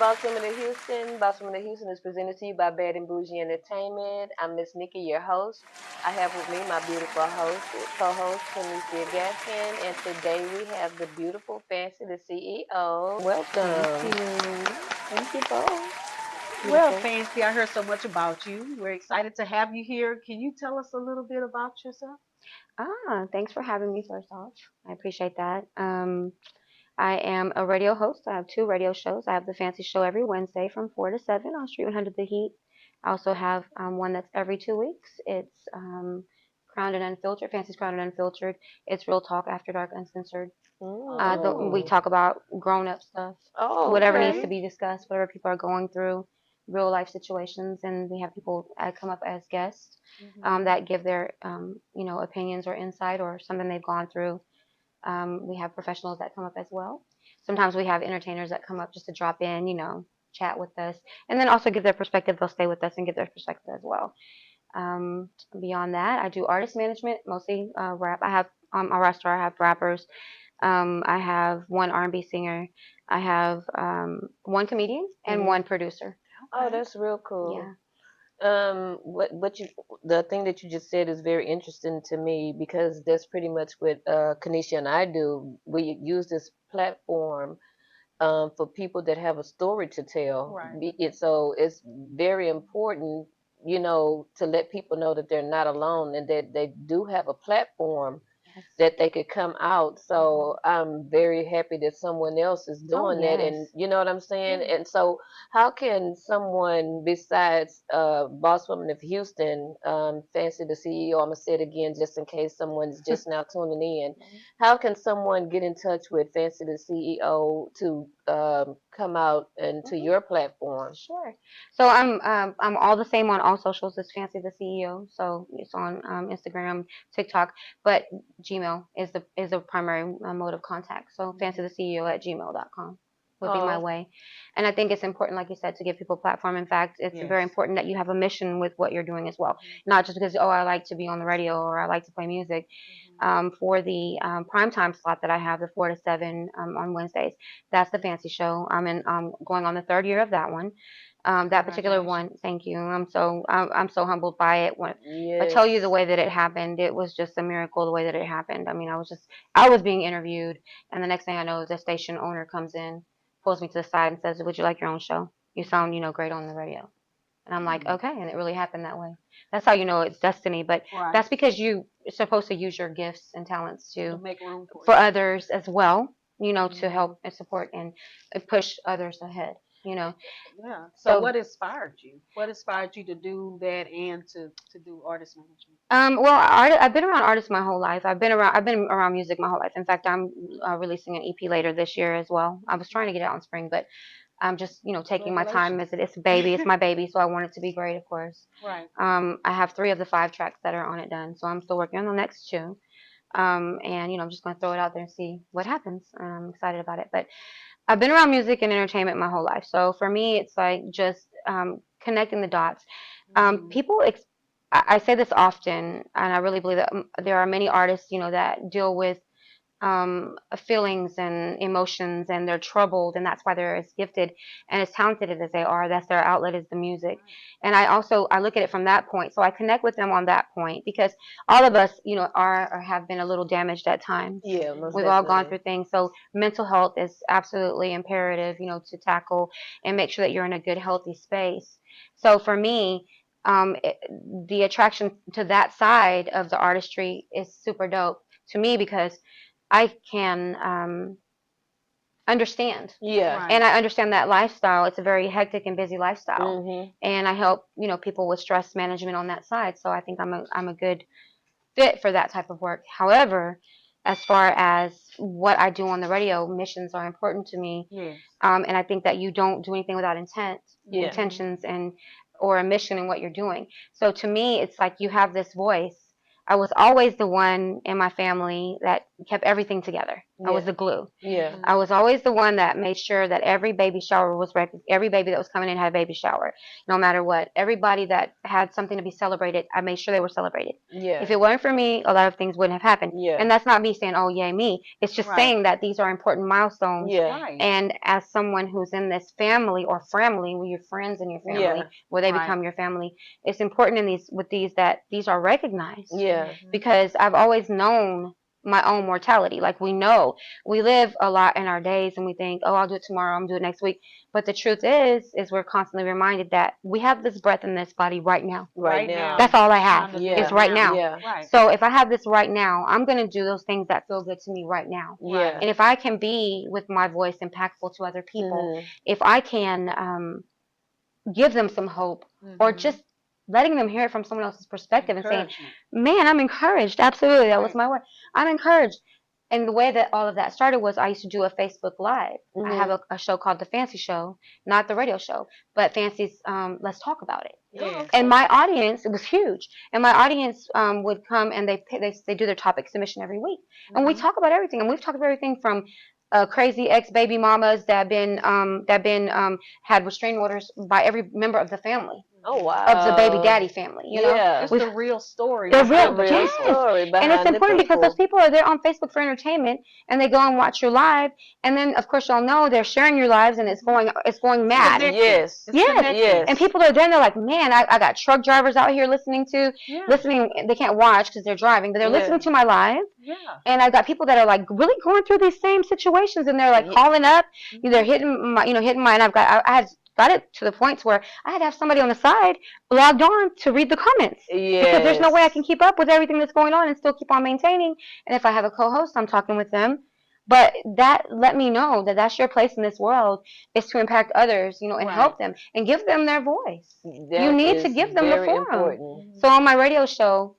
Boss Women of Houston. Boss Women of Houston is presented to you by Bad and Bougie Entertainment. I'm Miss Nikki, your host. I have with me my beautiful co-host, Tanisha Gaskin, and today we have the beautiful Fancy, the CEO. Thank Welcome. you. Thank you both. Well, Beautiful. Fancy, I heard so much about you. We're excited to have you here. Can you tell us a little bit about yourself? Thanks for having me first off. I appreciate that. I am a radio host. I have two radio shows. I have the Fancy Show every Wednesday from 4 to 7 on Street 100 The Heat. I also have one that's every 2 weeks. It's Crowned and Unfiltered, Fancy's Crowned and Unfiltered. It's Real Talk After Dark Uncensored. We Mm. talk about grown up stuff, Oh, whatever needs okay. to be discussed, whatever people are going through, real life situations, and we have people come up as guests Hmm. that give their opinions or insight or something they've gone through. We have professionals that come up as well. Sometimes we have entertainers that come up just to drop in, chat with us, and then also give their perspective. They'll stay with us and give their perspective as well. Beyond that, I do artist management, mostly rap. I have a roster. I have rappers. I have one R&B singer. I have one comedian and Hmm. one producer. Oh, Okay. that's real cool. Yeah. What you the thing that you just said is very interesting to me because that's pretty much what Kanisha and I do. We use this platform for people that have a story to tell. Right. So it's very important, to let people know that they're not alone and that they do have a platform Yes. that they could come out. Hmm. So I'm very happy that someone else is Oh doing that, yes. and you know what I'm saying. Yeah. And so, how can someone besides Boss Woman of Houston, Fancy the CEO? I'm gonna say it again just in case someone's just now tuning in. How can someone get in touch with Fancy the CEO to come out into Mhm. your platform? Sure. So I'm all the same on all socials as Fancy the CEO. So it's on Instagram, TikTok, but Gmail is the primary mode of contact. So Fancy Hmm. the CEO at gmail.com would be my Oh, way. And I think it's important, like you said, to give people a platform. In fact, it's very Yes. important that you have a mission with what you're doing as well. Hmm. Not just because, oh, I like to be on the radio or I like to play music. Hmm. For the prime time slot that I have, the 4 to 7 on Wednesdays, that's the Fancy Show. I'm going on the third year of that one. That particular one, Congratulations. thank you. I'm so humbled by it. When if I tell you the yes. way that it happened, it was just a miracle the way that it happened. I mean, I was being interviewed, and the next thing I know, the station owner comes in, pulls me to the side, and says, "Would you like your own show? You sound, great on the radio." And I'm like, Hmm. okay, and it really happened that way. That's how you know it's destiny. But Right. that's because you're supposed to use your gifts and talents To to make room for for you. others as well. To Hmm. help and support and push others ahead. You know, Yeah. So, so what inspired you? What inspired you to do that and to do artist management? Well, I've been around artists my whole life. I've been around music my whole life. In fact, I'm releasing an EP later this year as well. I was trying to get it out in spring, but I'm just, taking my time Congratulations. as it's a baby. It's my baby, so I want it to be great, of course. Right. I have three of the five tracks that are on it done, so I'm still working on the next two. And I'm just going to throw it out there and see what happens. I'm excited about it. But I've been around music and entertainment my whole life, so for me, it's like just connecting the dots. Hmm. People I say this often, and I really believe that there are many artists, that deal with feelings and emotions, and they're troubled, and that's why they're as gifted and as talented as they are. That's their outlet is the music, Right. and I look at it from that point. So I connect with them on that point because all of us, are or have been a little damaged at times. Yeah, most We've Hmm. all gone definitely. through things. So mental health is absolutely imperative, to tackle and make sure that you're in a good, healthy space. So for me, the attraction to that side of the artistry is super dope to me because I can understand. Yeah. And Right. I understand that lifestyle. It's a very hectic and busy lifestyle. Mhm. And I help, people with stress management on that side. So I think I'm a good fit for that type of work. However, as far as what I do on the radio, missions are important to me. Yes. And I think that you don't do anything without Yeah. Hmm. intentions, and or a mission in what you're doing. So to me, it's like you have this voice. I was always the one in my family that kept everything together. I was Yeah. the glue. Yeah. I was always the one that made sure that every baby shower was every baby that was coming in had a baby shower, no matter what. Everybody that had something to be celebrated, I made sure they were celebrated. Yeah. If it weren't for me, a lot of things wouldn't have happened. Yeah. And that's not me saying, oh, yay, me. It's just Right. saying that these are important milestones. Yeah. Right. And as someone who's in this family or family with your friends and your family, Yeah. where they Right. become your family, it's important in these with these that these are recognized. Yeah. Because I've always known my own mortality. Like we know we live a lot in our days and we think, oh, I'll do it tomorrow, I'm gonna do it next week. But the truth is we're constantly reminded that we have this breath in this body right now. Right now. That's all I Time have. to Yeah. Is right now. Yeah. Right. So if I have this right now, I'm gonna do those things that feel good to me right now. Yeah. And if I can be with my voice impactful to other people, Mhm. if I can give them some hope or just letting them hear it from someone else's perspective and saying, Encouragement. man, I'm encouraged. Absolutely. That was Right. my word. I'm encouraged. And the way that all of that started was I used to do a Facebook Live. I have a show called The Fancy Show, not the radio show, but Fancy's Let's Talk About It. Yeah. And my audience, it was huge. And my audience would come and they do their topic submission every week. And we talk about everything. And we've talked about everything from crazy ex-baby mamas that been had restraining orders by every member of the family. Oh wow. Of the baby daddy family, you know? Yeah. It's the real story. The behind real, the real people. yes. story And behind it's the important because people. those people are there on Facebook for entertainment and they go and watch your live and then of course y'all know they're sharing your lives and it's going mad. Connected. Yes. It's Yes. connected. Yes. And people are there and they're like, man, I got truck drivers out here listening, Yeah. they can't watch because they're driving, but they're Yeah. listening to my live. Yeah. And I've got people that are like really going through these same situations and they're like Ye- calling up, they're hitting my, hitting my, and I had got it to the point where I had to have somebody on the side logged on to read the comments. Yes. Because there's no way I can keep up with everything that's going on and still keep on maintaining. And if I have a co-host, I'm talking with them. But that let me know that that's your place in this world is to impact others, and Right. help them and give them their voice. That You need to is give them the very forum. important. So on my radio show,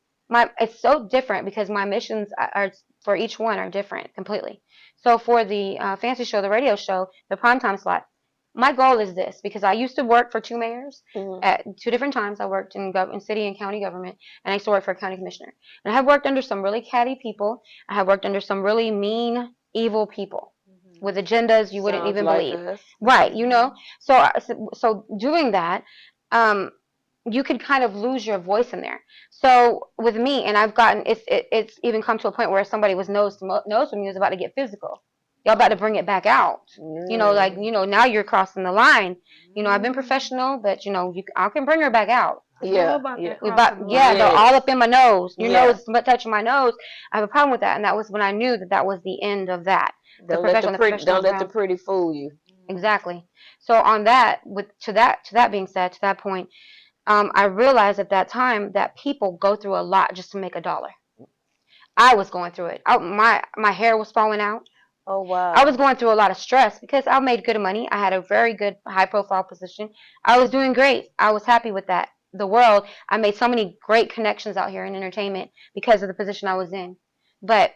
it's so different because my missions are for each one are different completely. So for the fancy show, the radio show, the primetime slot, my goal is this because I used to work for two mayors Mhm. at two different times. I worked in city and county government, and I used to work for a county commissioner. And I have worked under some really catty people. I have worked under some really mean, evil people with agendas you wouldn't Sounds even like believe. us. Right, So doing that, you could kind of lose your voice in there. So with me, and I've gotten it's even come to a point where somebody was nose to me was about to get physical. Y'all about to bring it back out. Now you're crossing the line. I've been professional, but I can bring her back out. I know Yeah. about Yeah. that crossing the line. They're all up in my nose. Your Yeah. nose is touching my nose. I have a problem with that, and that was when I knew that was the end of that. Don't let the professionals pretty fool you. Exactly. So on that, to that being said, to that point, I realized at that time that people go through a lot just to make $1. I was going through it. My hair was falling out. Oh wow. I was going through a lot of stress because I made good money. I had a very good high profile position. I was doing great. I was happy with that. I made so many great connections out here in entertainment because of the position I was in. But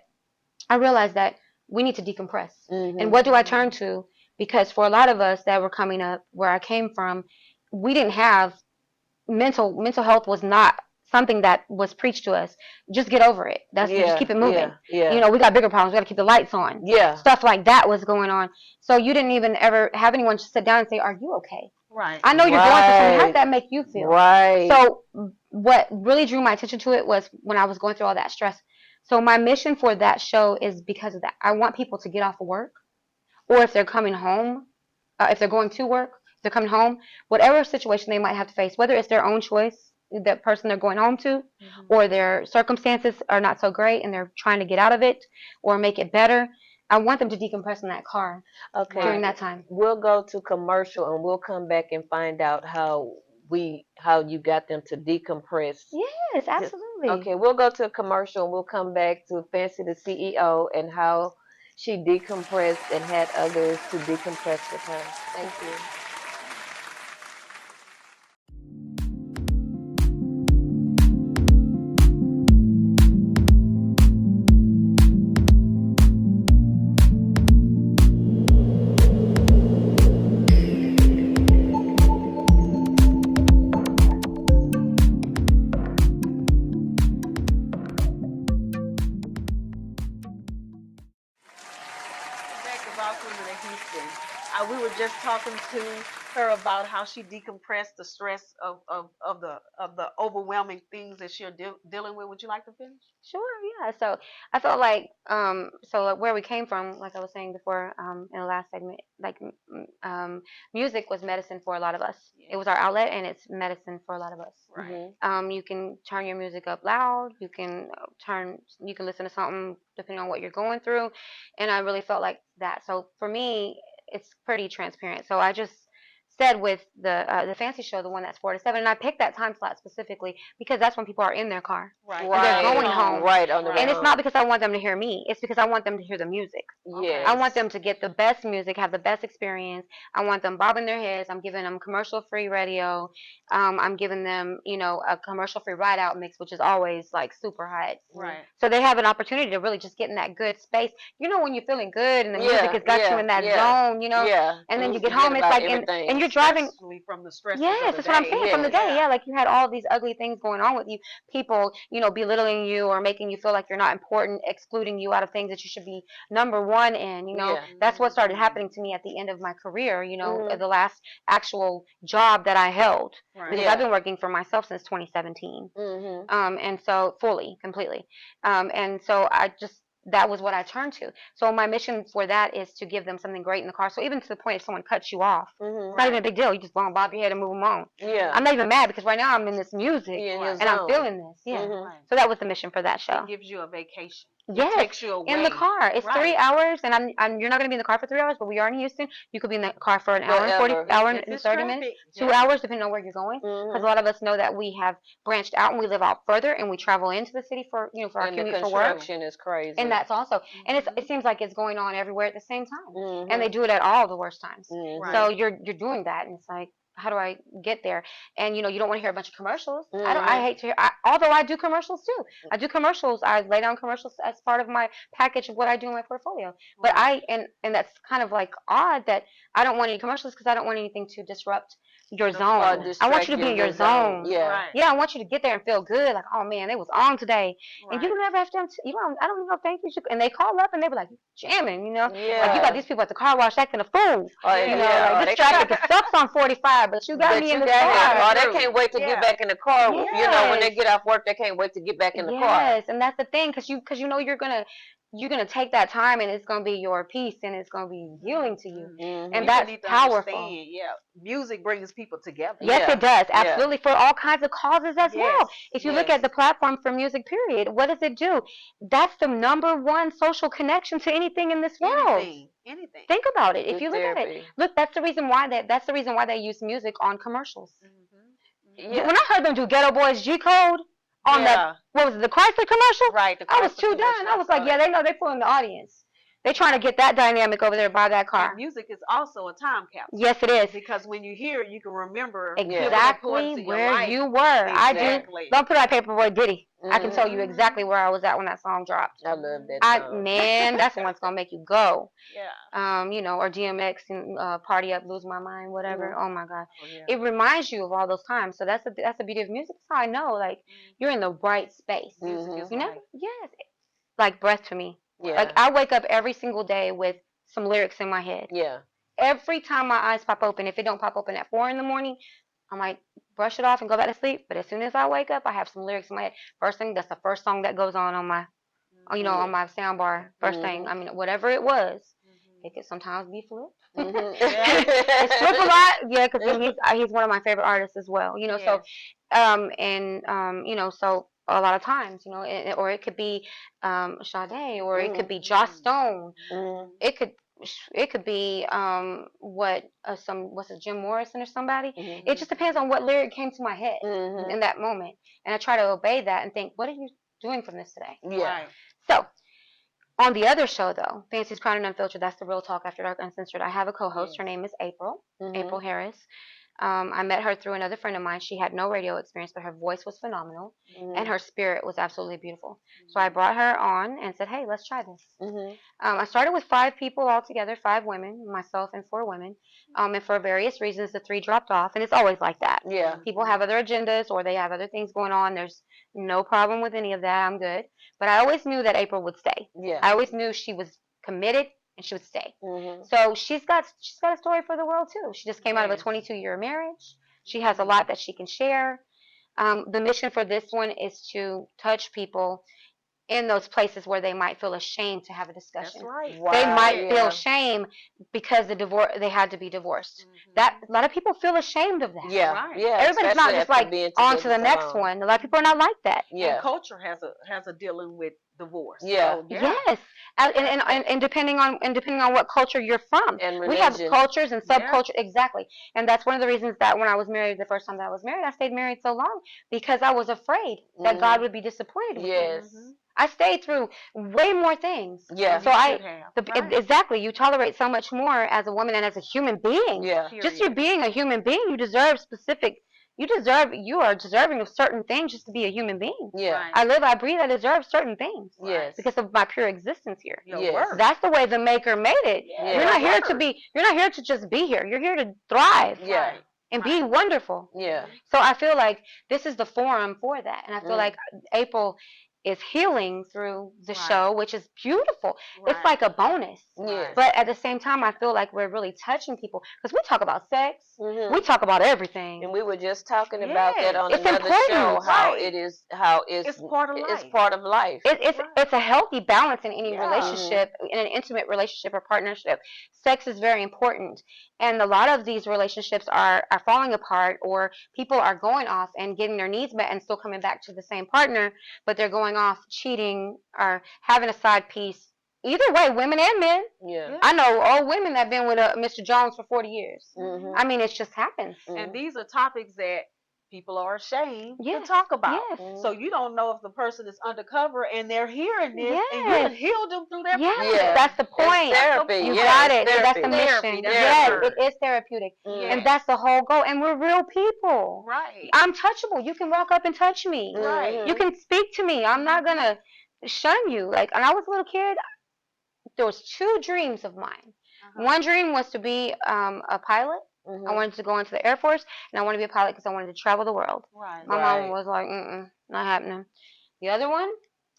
I realized that we need to decompress. Mhm. And what do I turn to? Because for a lot of us that were coming up where I came from, we didn't have mental health was not something that was preached to us. Just get over it. Just keep it moving. Yeah. We got bigger problems. We got to keep the lights on. Yeah. Stuff like that was going on. So you didn't even ever have anyone just sit down and say, "Are you okay?" Right. I know you're going through something. How Right. did that make you feel? Right. So what really drew my attention to it was when I was going through all that stress. So my mission for that show is because of that. I want people to get off of work, or if they're coming home, if they're going to work, if they're coming home, whatever situation they might have to face, whether it's their own choice, that person they're going home to, or their circumstances are not so great and they're trying to get out of it or make it better. I want them to decompress in that car Okay. during that time. We'll go to commercial and we'll come back and find out how you got them to decompress. Yes, absolutely. Okay, we'll go to a commercial and we'll come back to Fancy the CEO and how she decompressed and had others to decompress with her. Thank you. talking to her about how she decompressed the stress of the overwhelming things that she's dealing with. Would you like to finish? Sure, yeah. So I felt like where we came from, like I was saying before, in the last segment, like music was medicine for a lot of us. It was our outlet, and it's medicine for a lot of us. Right. You can turn your music up loud. You can listen to something depending on what you're going through, and I really felt like that. So for me, it's pretty transparent. So I just said with the fancy show, the one that's 4 to 7, and I picked that time slot specifically because that's when people are in their car. Right. And they're going home. Right on the way And it's home. not because I want them to hear me. It's because I want them to hear the music. Yes. I want them to get the best music, have the best experience. I want them bobbing their heads. I'm giving them commercial-free radio. I'm giving them, a commercial-free ride-out mix, which is always like super hot. Right. So they have an opportunity to really just get in that good space. When you're feeling good and the music has got you in that zone, Yeah. and then you get forget home, it's about like, everything. and you're driving. Especially from the stresses Yes, of the that's what I'm day. saying. From the day, yeah, like you had all these ugly things going on with you, people, belittling you or making you feel like you're not important, excluding you out of things that you should be number one in. Yeah. That's what started happening to me at the end of my career. Mhm. The last actual job that I held, Right. because Yeah. I've been working for myself since 2017. Mhm. And so fully, completely. And so that was what I turned to. So my mission for that is to give them something great in the car. So even to the point if someone cuts you off, Mhm. it's not even a big deal. You just go and bob your head and move them on. Yeah. I'm not even mad because right now I'm in this music Yeah, in your and I'm zone. feeling this. Yeah. Mhm. Right. So that was the mission for that show. It gives you a vacation. Yes, It takes you away. in the car. It's 3 hours, and you're not going to be in the car for 3 hours, but we are in Houston. You could be in the car for an hour and 40 Forever. hour If and it's 30 traffic, minutes, yeah. 2 hours, depending on where you're going. Because Mhm. a lot of us know that we have branched out and we live out further, and we travel into the city for for our And the commute for work. construction is crazy. And that's also, and Mhm. it seems like it's going on everywhere at the same time, Mhm. and they do it at all the worst times. Mhm. Right. So you're doing that, and it's like, how do I get there? And you don't want to hear a bunch of commercials. I Mhm. hate to hear. Although I do commercials too. I do commercials. I lay down commercials as part of my package of what I do in my portfolio. But Right. and that's kind of like odd that I don't want any commercials because I don't want anything to disrupt your The zone. flow. I want you to be in your zone. Yeah. Right. Yeah, I want you to get there and feel good. Like, oh man, it was on today. And you Right. don't ever have to. I don't even know. Thank you. And they call up and they were like jamming. Like you Yeah. got these people at the car wash acting a fool. Oh, Yeah. yeah. Like Or this they traffic can't- it sucks on 45, but you got But me you in the got him. car. Or they can't wait to Yeah. get back in the car. When they Yes. get off work, they can't wait to get back in the car. Yes, and that's the thing, because you're gonna take that time, and it's gonna be your peace, and it's gonna be healing to you, Mhm. and People that's need to powerful. understand, yeah, music brings people together. Yes, Yeah. it does. Yeah. Absolutely, for all kinds of causes as well. Yes. If you look Yes. at the platform for music, period, what does it do? That's the number one social connection to anything in this world. Anything. Think about it. If Good you look at it, therapy. look, that's the reason why they use music on commercials. Yeah. When I heard them do Ghetto Boys G Code on that, what was it, the Chrysler commercial? Right. I was too done. I was like, yeah, they know they're pulling the audience. They're trying to get that dynamic over there by that car. And music is also a time capsule. Yes, it is. Because when you hear it, you can remember Exactly where you were. Exactly. Don't put out Paperboy Diddy. I can Mhm. tell you exactly where I was at when that song dropped. I love that song. Man, that's the one that's gonna make you go. Yeah. Or DMX and Party Up, Lose My Mind, whatever. Mhm. Oh my God, Oh, yeah. it reminds you of all those times. So that's the beauty of music. That's how I know, like, you're in the right space. Music Mhm. is You know? life. Yes, like breath to me. Yeah. Like I wake up every single day with some lyrics in my head. Yeah. Every time my eyes pop open, if it don't pop open at 4 in the morning, I might brush it off and go back to sleep. But as soon as I wake up, I have some lyrics in my head. First thing, that's the first song that goes on my, on my sound bar. First thing, I mean, whatever it was, it could sometimes be Flip. Mhm. It's Flip a lot, yeah, because he's one of my favorite artists as well. So, so a lot of times, or it could be Sade, or it could be Joss Stone. Mhm. It could be what's it, Jim Morrison or somebody. Mhm. It just depends on what lyric came to my head Mhm. in that moment, and I try to obey that and think, what are you doing from this today? Yeah. Right. So on the other show though, Fancy's Crown and Unfiltered, that's the Real Talk After Dark Uncensored. I have a co-host. Yes. Her name is April. Mhm. April Harris. I met her through another friend of mine. She had no radio experience, but her voice was phenomenal, and her spirit was absolutely beautiful. So I brought her on and said, "Hey, let's try this." Mhm. I started with 5 people altogether, 5 women, myself and 4 women. And for various reasons, the 3 dropped off, and it's always like that. Yeah. People have other agendas or they have other things going on. There's no problem with any of that. I'm good. But I always knew that April would stay. Yeah. I always knew she was committed and she would stay. Mm-hmm. So she's got a story for the world too. She just came out of a Yes. 22-year marriage. She has a lot that she can share. The mission for this one is to touch people in those places where they might feel ashamed to have a That's discussion. right. Wow. They might Yeah. feel shame because they had to be divorced. That a lot of people feel ashamed of that. Yeah. Right. Yeah. Everybody's not Especially just after like being on to together the so next long. one. A lot of people are not like that. Yeah. And culture has a dealing with divorce. Yeah. So, yeah. Yes, and depending on what culture you're from, And we have religion. cultures and Yeah. subculture exactly, and that's one of the reasons that when I was married, the first time that I was married, I stayed married so long because I was afraid that God would be disappointed with me. Yes. I stayed through way more things. Yeah. So You I should have. Right. exactly, you tolerate so much more as a woman and as a human being. Yeah. Just you being a human being, you are deserving of certain things just to be a human being. Yeah. Right. I live, I breathe, I deserve certain things Yes. because of my pure existence here. Your Yes. worth. That's the way the maker made it. Yeah. You're Your not here to worth. you're not here to just be here. You're here to thrive Yeah. Right. and be wonderful. Yeah. So I feel like this is the forum for that. And I feel Mm. like April is healing through the Right. show, which is beautiful. Right. It's like a bonus. Yes. But at the same time, I feel like we're really touching people because we talk about sex. Mhm. We talk about everything. And we were just talking about that Yes. on It's another important. show. How Right. it's It's part of it's life. part of life. It's a healthy balance in any Yeah. relationship, in an intimate relationship or partnership. Sex is very important, and a lot of these relationships are falling apart, or people are going off and getting their needs met and still coming back to the same partner, but they're going off cheating or having a side piece. Either way, women and men. Yeah. Yeah. I know old women that have been with Mr. Jones for 40 years. Mhm. I mean, it just happens. And these are topics that people are ashamed Yes. to talk about. Yes. So you don't know if the person is undercover and they're hearing this and you Yes. done healed them through their Yes, process. Yeah. that's the point. It's therapy. You Yeah, got it's it. That's the therapy. mission. Therapy, that's Yes, the it word. is therapeutic. Mm. And that's the whole goal. And we're real people. Right. I'm touchable. You can walk up and touch me. Right. You can speak to me. I'm not going to shun you. Like, when I was a little kid, there was two dreams of mine. One dream was to be a pilot. I wanted to go into the Air Force, and I wanted to be a pilot because I wanted to travel the world. Right. My mom was like, not happening. The other one,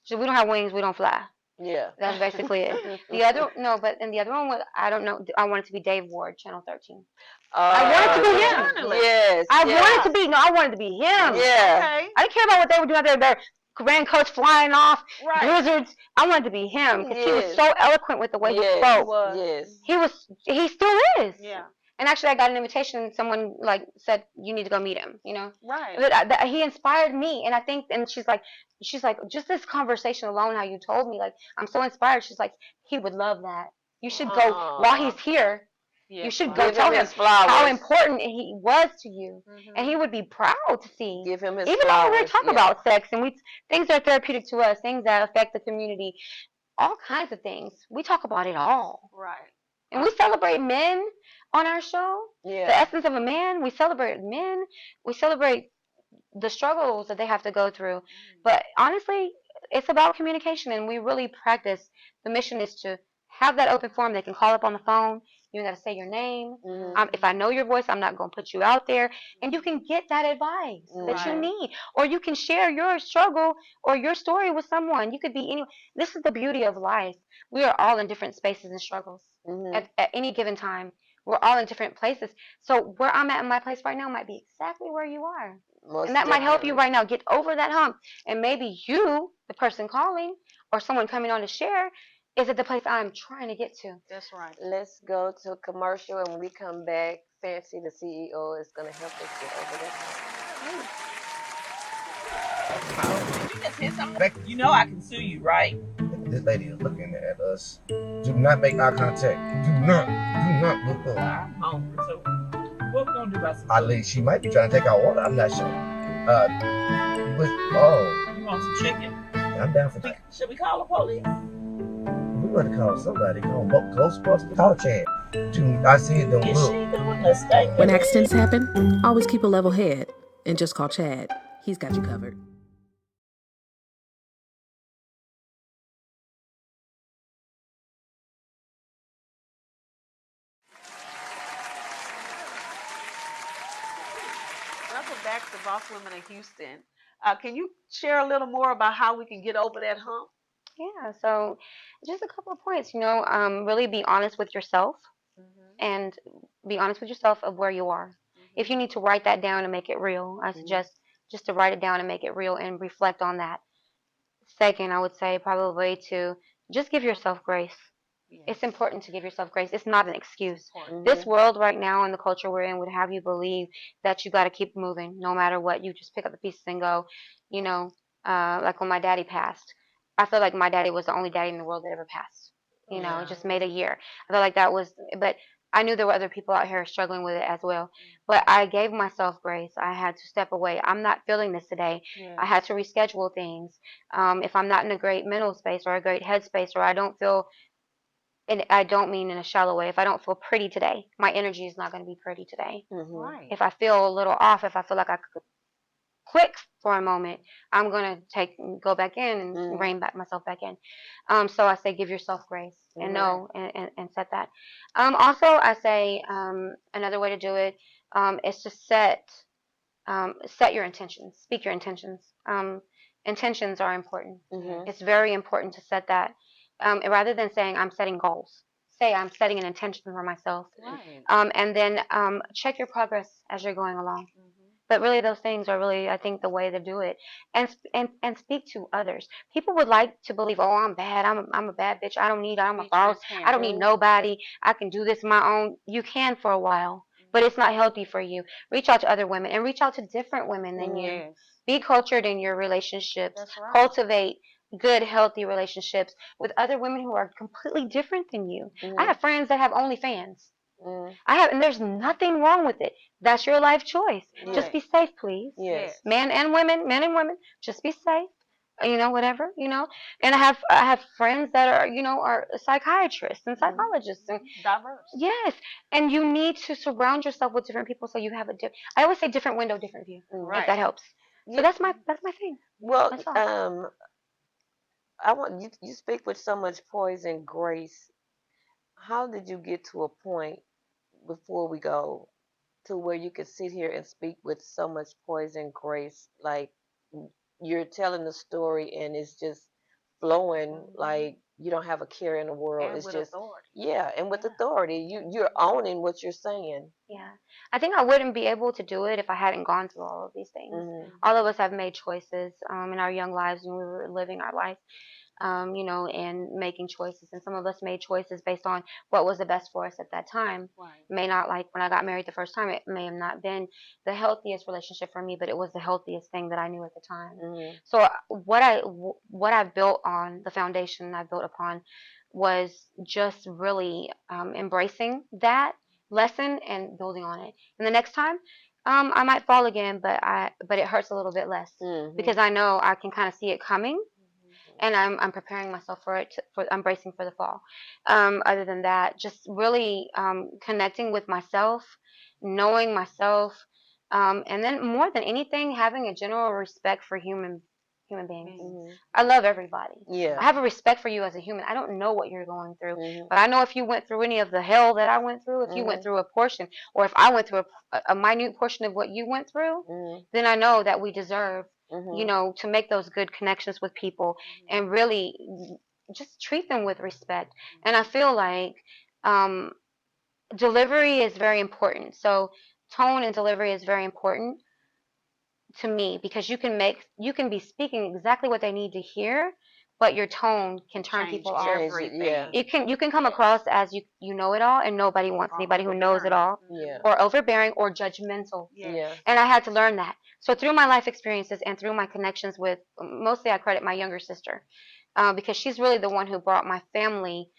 she said, we don't have wings, we don't fly. Yeah. That's basically it. The other one was, I don't know. I wanted to be Dave Ward, Channel 13. I wanted to be him. Yes. I yes. wanted to be. No, I wanted to be him. Yeah. Okay. I didn't care about what they were doing out there. Their grand coach flying off, Right. blizzards. I wanted to be him because he was Yes. so eloquent with the way he spoke. Yes. He still is. Yeah. And actually, I got an invitation. Someone said you need to go meet him. Right. He inspired me, and I think, and she's like, just this conversation alone, how you told me, like, I'm so inspired. She's like, he would love that. You should go while he's here. Yes, You should right. go Give tell him him his flowers. how important he was to you, and he would be proud to see. Give him his Even flowers. though we're talking yeah. about sex and things that are therapeutic to us, things that affect the community, all kinds of things. We talk about it all. Right. And we celebrate men on our show. Yeah. The essence of a man. We celebrate men. We celebrate the struggles that they have to go through. But honestly, it's about communication, and we really practice. The mission is to have that open forum. They can call up on the phone. You got to say your name. If I know your voice, I'm not going to put you out there. And you can get that advice that you Right. need. Or you can share your struggle or your story with someone. You could be any. This is the beauty of life. We are all in different spaces and struggles at any given time. We're all in different places. So where I'm at in my place right now might be exactly where you are. Most And that might help you definitely. right now get over that hump. And maybe you, the person calling, or someone coming on to share, is at the place I'm trying to get to. That's right. Let's go to a commercial, and when we come back, Fancy, the CEO, is going to help us get over that. You know I can sue you, right? This lady is looking at us. Do not make eye contact. Do not look up. I'm hungry, so what we gonna do about some I food? think she might be trying to take our water. I'm not sure. You want some chicken? I'm down for that. Should we call the police? We want to call somebody. Call Ghostbusters. Call Chad. I see it don't Is look. she doing the steak? When accidents happen, always keep a level head and just call Chad. He's got you covered. Welcome back to Boss Women of Houston. Can you share a little more about how we can get over that hump? Yeah, so just a couple of points, really be honest with yourself and be honest with yourself of where you are. If you need to write that down and make it real, I suggest just to write it down and make it real and reflect on that. Second, I would say probably to just give yourself grace. It's important to give yourself grace. It's not an excuse. This world right now and the culture we're in would have you believe that you got to keep moving no matter what. You just pick up the pieces and go, you know, like when my daddy passed. I feel like my daddy was the only daddy in the world that ever passed. Just made a year. I felt like that was, but I knew there were other people out here struggling with it as well. But I gave myself grace. I had to step away. I'm not feeling this today. I had to reschedule things. If I'm not in a great mental space or a great headspace, or I don't feel, and I don't mean in a shallow way, if I don't feel pretty today, my energy is not going to be pretty today. If I feel a little off, if I feel like I could quit for a moment, I'm going to go back in and rein back myself back in. So I say give yourself grace and know and set that. Also, I say another way to do it is to set your intentions, speak your intentions. Intentions are important. It's very important to set that. Rather than saying I'm setting goals, say I'm setting an intention for myself. And then check your progress as you're going along. But really, those things are really, I think, the way to do it. And speak to others. People would like to believe, oh, I'm bad. I'm a bad bitch. I'm a boss. I don't need nobody. I can do this on my own. You can for a while, but it's not healthy for you. Reach out to other women and reach out to different women than you. Be cultured in your relationships. Cultivate good, healthy relationships with other women who are completely different than you. I have friends that have OnlyFans. And there's nothing wrong with it. That's your life choice. Just be safe, please. Yes. Men and women, just be safe. Whatever. And I have friends that are psychiatrists and psychologists and Diverse. yes. And you need to surround yourself with different people so you have I always say different window, different view. If that helps. So that's my thing. Well, That's all. I want you. You speak with so much poise and grace. How did you get to a point before we go to where you could sit here and speak with so much poise and grace, like you're telling the story and it's just flowing like you don't have a care in the world. And It's with just authority. yeah, and with authority, you're owning what you're saying. Yeah. I think I wouldn't be able to do it if I hadn't gone through all of these things. All of us have made choices in our young lives when we were living our life, and making choices. And some of us made choices based on what was the best for us at that time. May not, like when I got married the first time, it may have not been the healthiest relationship for me, but it was the healthiest thing that I knew at the time. So what I built on, the foundation I built upon, was just really embracing that lesson and building on it. And the next time, I might fall again, but it hurts a little bit less because I know I can kind of see it coming, and I'm preparing myself for it. I'm bracing for the fall. Other than that, just really connecting with myself, knowing myself, and then more than anything, having a general respect for human beings. I love everybody. Yeah. I have a respect for you as a human. I don't know what you're going through, but I know if you went through any of the hell that I went through, if you went through a portion, or if I went through a minute portion of what you went through, then I know that we deserve, to make those good connections with people and really just treat them with respect. And I feel like delivery is very important. So tone and delivery is very important to me because you can be speaking exactly what they need to hear, but your tone can turn Change people off. everything. Yeah. You can come across as you know it all, and nobody wants anybody who knows it all, Yeah. or overbearing or judgmental. Yeah. And I had to learn that. So through my life experiences and through my connections with, mostly I credit my younger sister, because she's really the one who brought my family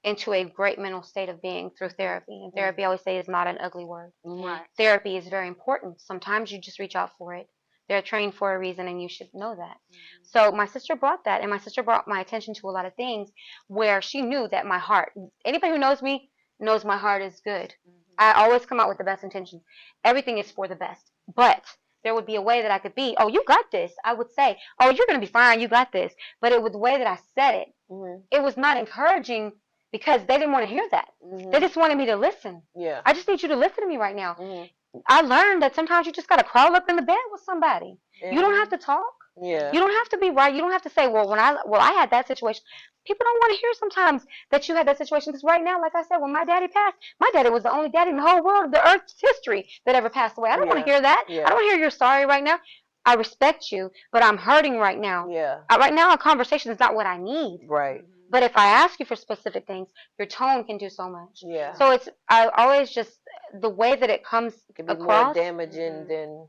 into a great mental state of being through therapy. And therapy, I always say, is not an ugly word. Right. Therapy is very important. Sometimes you just reach out for it. They're trained for a reason, and you should know that. So my sister brought that, and my sister brought my attention to a lot of things where she knew that my heart, anybody who knows me knows my heart is good. I always come out with the best intentions. Everything is for the best. But there would be a way that I could be, oh, you got this. I would say, oh, you're going to be fine. You got this. But it was the way that I said it. It was not encouraging because they didn't want to hear that. They just wanted me to listen. Yeah. I just need you to listen to me right now. I learned that sometimes you just got to crawl up in the bed with somebody. You don't have to talk. Yeah. You don't have to be right. You don't have to say, well, I had that situation. People don't want to hear sometimes that you had that situation because right now, like I said, when my daddy passed, my daddy was the only daddy in the whole world, the earth's history that ever passed away. I don't want Yeah. to hear that. I Yeah. don't want to hear you're sorry right now. I respect you, but I'm hurting right now. Yeah. Right now, a conversation is not what I need. Right. But if I ask you for specific things, your tone can do so much. Yeah. So I always just, the way that it comes It could be more across. damaging than.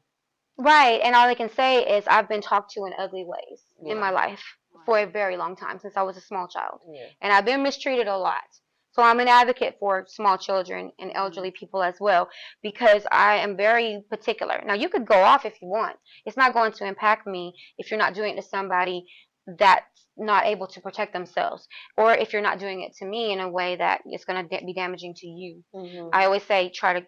Right, and all I can say is I've been talked to in ugly ways in my Yeah. life for a very long time, since I was a small child. Yeah. And I've been mistreated a lot. So I'm an advocate for small children and elderly people as well, because I am very particular. Now, you could go off if you want. It's not going to impact me if you're not doing it to somebody that's not able to protect themselves, or if you're not doing it to me in a way that it's going to be damaging to you. I always say try to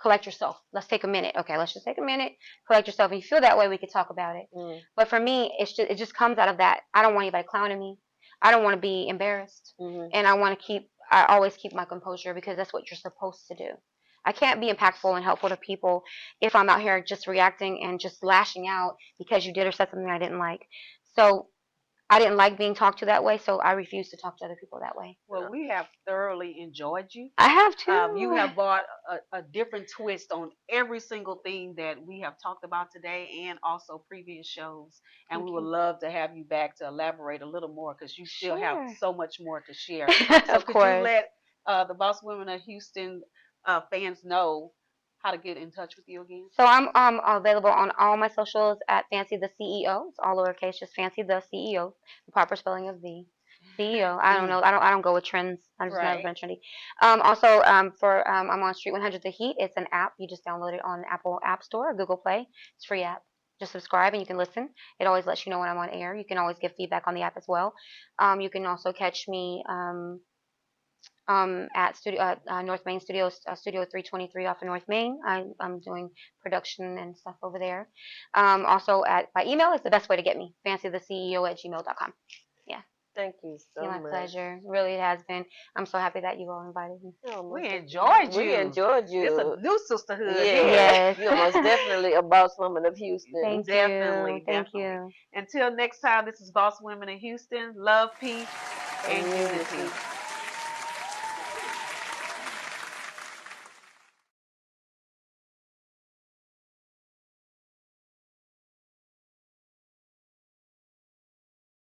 collect yourself. Let's take a minute. Okay, let's just take a minute, collect yourself. If you feel that way, we could talk about it. But for me, it just comes out of that. I don't want anybody clowning me. I don't want to be embarrassed, and I always keep my composure because that's what you're supposed to do. I can't be impactful and helpful to people if I'm out here just reacting and just lashing out because you did or said something I didn't like. So I didn't like being talked to that way, so I refuse to talk to other people that way. Well, we have thoroughly enjoyed you. I have too. You have brought a different twist on every single thing that we have talked about today and also previous shows. And we would love to have you back to elaborate a little more because you still have Sure. so much more to share. So Of could you course. let the Boss Women of Houston fans know how to get in touch with you again? So I'm available on all my socials at Fancy the CEO. It's all lowercase, just Fancy the CEO, the proper spelling of the CEO. I don't know. I don't go with trends. I just never Right. been trendy. Also, I'm on Street 100 The Heat. It's an app. You just download it on Apple App Store or Google Play. It's a free app. Just subscribe and you can listen. It always lets you know when I'm on air. You can always give feedback on the app as well. You can also catch me at North Main Studios, Studio 323 off of North Main. I'm doing production and stuff over there. Also by email is the best way to get me. fancytheceo@gmail.com. Yeah. Thank you so My much. pleasure. Really, it has been. I'm so happy that you all invited me. Oh, We most enjoyed We you. enjoyed you. It's a new sisterhood Yeah. here. Yes. You're most definitely a boss woman of Houston. Thank Definitely, you. Thank definitely. you. Until next time, this is Boss Women in Houston. Love, peace, and unity.